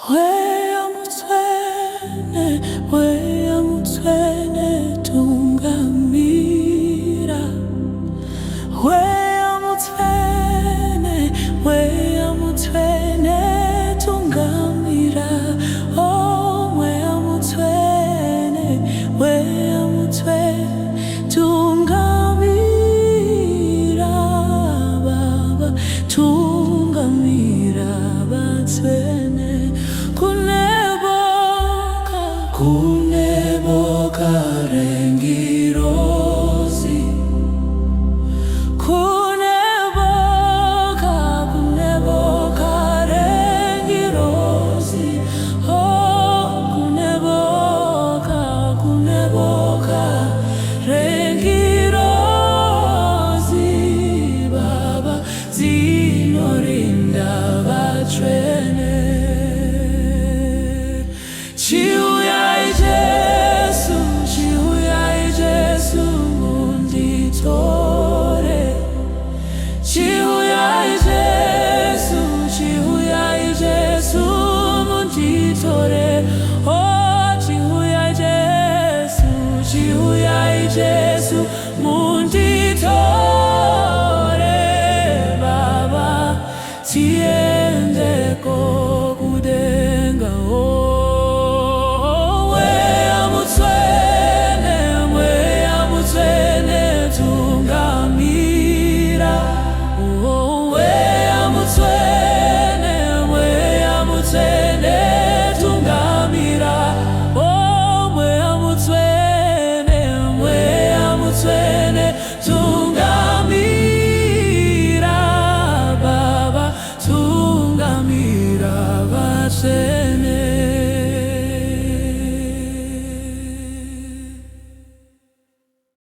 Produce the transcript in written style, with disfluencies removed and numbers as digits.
Weya mutwene tungamira. Weya mutwene tungamira. Oh, weya mutwene tungamira. Baba tungamira batwene. Kuneboka rengirosi. Kuneboka rengirosi. Oh, kuneboka rengirosi. Baba zinorinda batwene. Chiuyai Jesu munditore. Chiuyai Jesu munditore. Oh, chiuyai Jesu munditore. Baba tiende kokudenga. Tungamira, Baba, tungamira,